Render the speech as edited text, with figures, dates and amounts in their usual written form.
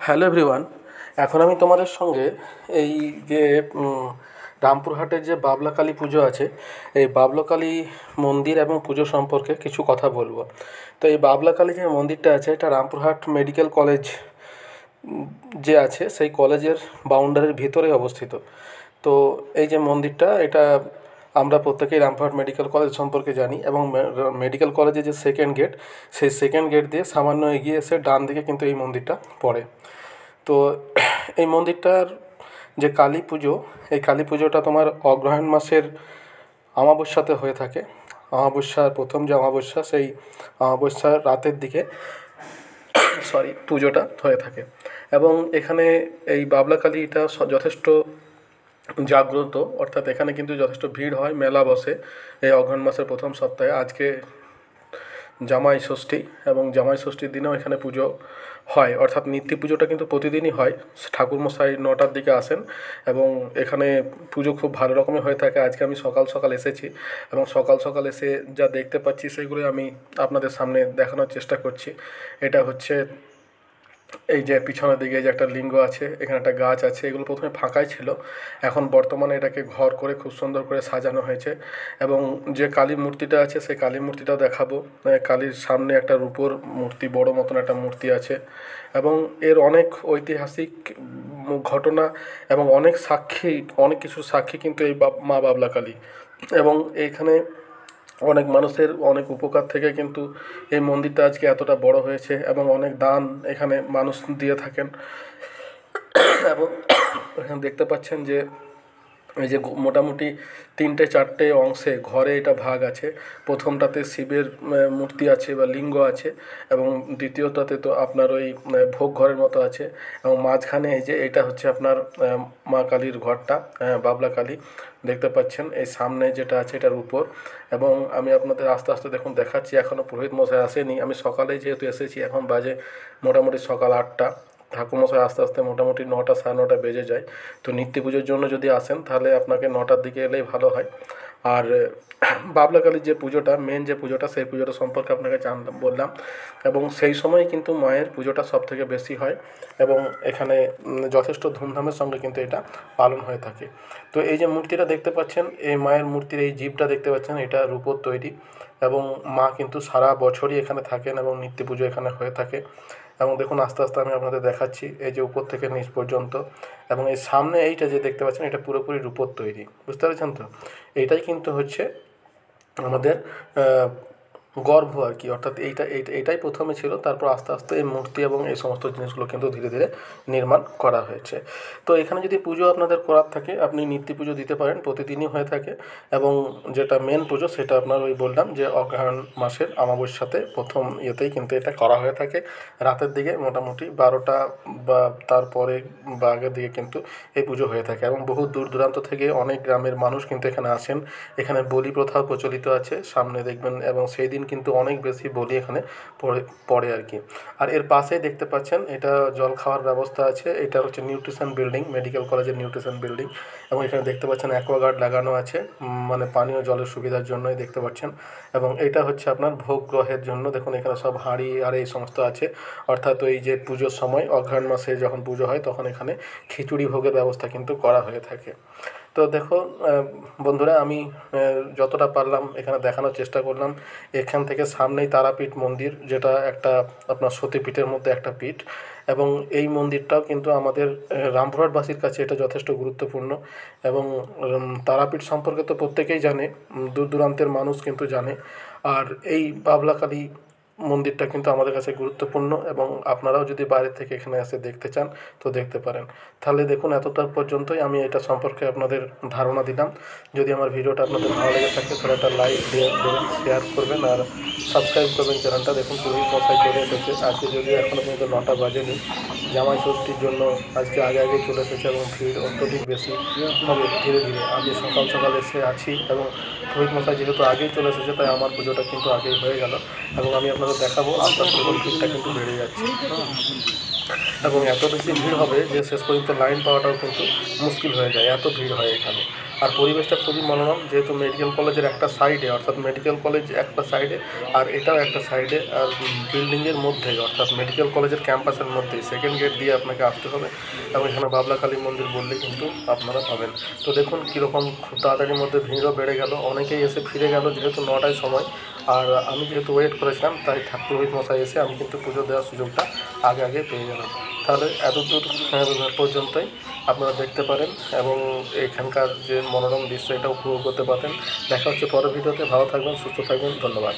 Hello everyone. এখন আমি তোমাদের সঙ্গে এই যে রামপুরহাটের যে বাবলা কালী পুজো আছে, এই বাবলা কালী মন্দির এবং পুজো সম্পর্কে কিছু কথা বলবো। তো এই বাবলা কালী যে মন্দিরটা আছে, এটা রামপুরহাট মেডিকেল কলেজ যে আছে সেই কলেজের বাউন্ডারির ভিতরে অবস্থিত। তো এই যে মন্দিরটা, এটা আমরা প্রত্যেকেই রামপুরহাট মেডিকেল কলেজ সম্পর্কে জানি, এবং মেডিকেল কলেজের যে সেকেন্ড গেট, সেই সেকেন্ড গেট দিয়ে সামান্য এগিয়ে এসে ডান দিকে কিন্তু এই মন্দিরটা পড়ে। তো এই মন্দিরটার যে কালী পুজো, এই কালী পুজোটা তোমার অগ্রহায়ণ মাসের অমাবস্যাতে হয়ে থাকে। অমাবস্যার প্রথম যে অমাবস্যা, সেই অমাবস্যার রাতের দিকে পুজোটা হয়ে থাকে। এবং এখানে এই বাবলা কালীটা যথেষ্ট জাগ্রত, অর্থাৎ এখানে কিন্তু যথেষ্ট ভিড় হয়, মেলা বসে এই অগ্রহায়ণ মাসের প্রথম সপ্তাহে। আজকে জামাই ষষ্ঠী, এবং জামাই ষষ্ঠীর দিনেও এখানে পুজো হয়, অর্থাৎ নিত্য পুজোটা কিন্তু প্রতিদিনই হয়। ঠাকুরমশাই 9টার দিকে আসেন এবং এখানে পুজো খুব ভালো রকমের হয়ে থাকে। আজকে আমি সকাল সকাল এসেছি এবং সকাল সকাল এসে যা দেখতে পাচ্ছি সেগুলো আমি আপনাদের সামনে দেখানোর চেষ্টা করছি। এটা হচ্ছে এই যে পিছনের দিকে যে একটা লিঙ্গ আছে, এখানে একটা গাছ আছে, এগুলো প্রথমে ফাঁকাই ছিল, এখন বর্তমানে এটাকে ঘর করে খুব সুন্দর করে সাজানো হয়েছে। এবং যে কালী মূর্তিটা আছে, সেই কালী মূর্তিটাও দেখাবো। কালীর সামনে একটা রূপোর মূর্তি, বড় মতন একটা মূর্তি আছে, এবং এর অনেক ঐতিহাসিক ঘটনা এবং অনেক কিছুর সাক্ষী কিন্তু এই মা বাবলা কালী। এবং এইখানে অনেক মানুষের অনেক উপকার থেকে কিন্তু এই মন্দিরটা আজকে এতটা বড় হয়েছে, এবং অনেক দান এখানে মানুষ দিয়ে থাকেন। এবং এখানে দেখতে পাচ্ছেন যে এই যে মোটামুটি 3-4টে অংশে ঘরে এটা ভাগ আছে। প্রথমটাতে শিবের মূর্তি আছে বা লিঙ্গ আছে, এবং দ্বিতীয়টাতে তো আপনার ওই ভোগ ঘরের মতো আছে, এবং মাঝখানে এই যে এটা হচ্ছে আপনার মা কালীর ঘরটা, বাবলা কালী দেখতে পাচ্ছেন। এই সামনে যেটা আছে এটার উপর, এবং আমি আপনাদের আস্তে আস্তে দেখুন দেখাচ্ছি। এখনও পুরোহিত মশাই আসেনি, আমি সকালে যেহেতু এসেছি, এখন বাজে মোটামুটি সকাল 8টা। ঠাকুরমশাই আস্তে আস্তে মোটামুটি 9টা 9:30 বেজে যায়। তো নিত্য পুজোর জন্য যদি আসেন তাহলে আপনাকে 9টার দিকে এলেই ভালো হয়। আর বাবলা কালীর যে পুজোটা, মেন যে পুজোটা, সেই পুজোটা সম্পর্কে আপনাকে বললাম, এবং সেই সময় কিন্তু মায়ের পুজোটা সবথেকে বেশি হয়, এবং এখানে যথেষ্ট ধুমধামের সঙ্গে কিন্তু এটা পালন হয়ে থাকে। তো এই যে মূর্তিটা দেখতে পাচ্ছেন, এই মায়ের মূর্তির এই জীবটা দেখতে পাচ্ছেন, এটা রূপোর তৈরি, এবং মা কিন্তু সারা বছরই এখানে থাকেন এবং নিত্য পুজো এখানে হয়ে থাকে। এবং দেখুন আস্তে আস্তে আমি আপনাদের দেখাচ্ছি, এই যে উপর থেকে নিচ পর্যন্ত, এবং এই সামনে এইটা যে দেখতে পাচ্ছেন, এটা পুরোপুরি রূপোর তৈরি, বুঝতে পেরেছেন তো? এইটাই কিন্তু হচ্ছে আমাদের গর্ভ আর কি, অর্থাৎ এইটাই প্রথমে ছিল, তারপর আস্তে আস্তে এই মূর্তি এবং এই সমস্ত জিনিসগুলো কিন্তু ধীরে ধীরে নির্মাণ করা হয়েছে। তো এখানে যদি পুজো আপনাদের করার থাকে, আপনি নিত্য পুজো দিতে পারেন, প্রতিদিনই হয়ে থাকে। এবং যেটা মেন পুজো, সেটা আপনার ওই বললাম যে অগ্রহায়ণ মাসের অমাবস্যাতে প্রথম ইয়েতেই কিন্তু এটা করা হয়ে থাকে। রাতের দিকে মোটামুটি 12টা বা তারপরে বা আগের দিকে কিন্তু এই পুজো হয়ে থাকে, এবং বহু দূর দূরান্ত থেকে অনেক গ্রামের মানুষ কিন্তু এখানে আসেন। এখানে বলি প্রথাও প্রচলিত আছে, সামনে দেখবেন, এবং সেই দিন কিন্তু অনেক বেশি বলি এখানে পড়ে আর কি। আর এর পাশেই দেখতে পাচ্ছেন, এটা জল খাওয়ার ব্যবস্থা আছে। এটা হচ্ছে নিউট্রিশন বিল্ডিং, মেডিকেল কলেজের নিউট্রিশন বিল্ডিং, এবং এখানে দেখতে পাচ্ছেন অ্যাকোয়াগার্ড লাগানো আছে, মানে পানীয় জলের সুবিধার জন্যই দেখতে পাচ্ছেন। এবং এটা হচ্ছে আপনার ভোগ গ্রহের জন্য, দেখুন এখানে সব হাঁড়ি আর এই সমস্ত আছে, অর্থাৎ ওই যে পুজোর সময় অগ্রহায়ণ মাসে যখন পুজো হয় তখন এখানে খিচুড়ি ভোগের ব্যবস্থা কিন্তু করা হয়ে থাকে। তো দেখো বন্ধুরা, আমি যতটা পারলাম এখানে দেখানোর চেষ্টা করলাম। এখান থেকে সামনেই তারাপীঠ মন্দির, যেটা একটা আপনার সতীপীঠের মধ্যে একটা পীঠ, এবং এই মন্দিরটাও কিন্তু আমাদের রামপুরহাটবাসীর কাছে এটা যথেষ্ট গুরুত্বপূর্ণ। এবং তারাপীঠ সম্পর্কে তো প্রত্যেকেই জানে, দূর দূরান্তের মানুষ কিন্তু জানে। আর এই বাবলা কালী মন্দিরটা কিন্তু আমাদের কাছে গুরুত্বপূর্ণ, এবং আপনারাও যদি বাইরে থেকে এখানে এসে দেখতে চান তো দেখতে পারেন। তাহলে দেখুন এতটা পর্যন্তই আমি এটা সম্পর্কে আপনাদের ধারণা দিলাম। যদি আমার ভিডিওটা আপনাদের ভালো লেগে থাকে তাহলে একটা লাইক দেবেন, শেয়ার করবেন, আর সাবস্ক্রাইব করবেন চ্যানেলটা। দেখুন পুরোহিত মশাই চলে এসেছে, আজকে যদিও এখনও পর্যন্ত 9টা বাজেনি। জামাই ষষ্ঠীর জন্য আজকে আগে চলে এসেছে, এবং ভিড় অত্যধিক বেশি হবে ধীরে ধীরে। আমি সকাল সকাল এসে আছি, এবং পুরোহিত মশাই যেহেতু আগেই চলে এসেছে, তাই আমার পুজোটা কিন্তু আগেই হয়ে গেল, এবং আমি আপনাদের দেখাবো আস্তে আস্তে ভিড়টা কিন্তু বেড়ে যাচ্ছে, এবং এত বেশি ভিড় হবে যে শেষ পর্যন্ত লাইন পাওয়াটাও কিন্তু মুশকিল হয়ে যায়, এত ভিড় হয় এখানে। আর পরিবেশটা খুবই মনোরম, যেহেতু মেডিকেল কলেজের একটা সাইডে, অর্থাৎ মেডিকেল কলেজ একটা সাইডে আর এটাও একটা সাইডে, আর বিল্ডিংয়ের মধ্যেই, অর্থাৎ মেডিকেল কলেজের ক্যাম্পাসের মধ্যেই সেকেন্ড গেট দিয়ে আপনাকে আসতে হবে এবং এখানে বাবলা কালী মন্দির বললে কিন্তু আপনারা পাবেন। তো দেখুন কীরকম খুব তাড়াতাড়ির মধ্যে ভিড়ও বেড়ে গেল, অনেকেই এসে ফিরে গেল যেহেতু 9টায় সময়। আর আমি যেহেতু ওয়েট করেছিলাম তাই ঠাকুরহিত মশাই এসে আমি কিন্তু পুজো দেওয়ার সুযোগটা আগে আগে পেয়ে গেলাম। তাহলে এতদূর পর্যন্তই আপনারা দেখতে পারেন এবং এখানকার যে মনোরম দৃশ্য এটা উপভোগ করতে পারেন। দেখা হচ্ছে পরের ভিডিওতে। ভালো থাকবেন, সুস্থ থাকবেন, ধন্যবাদ।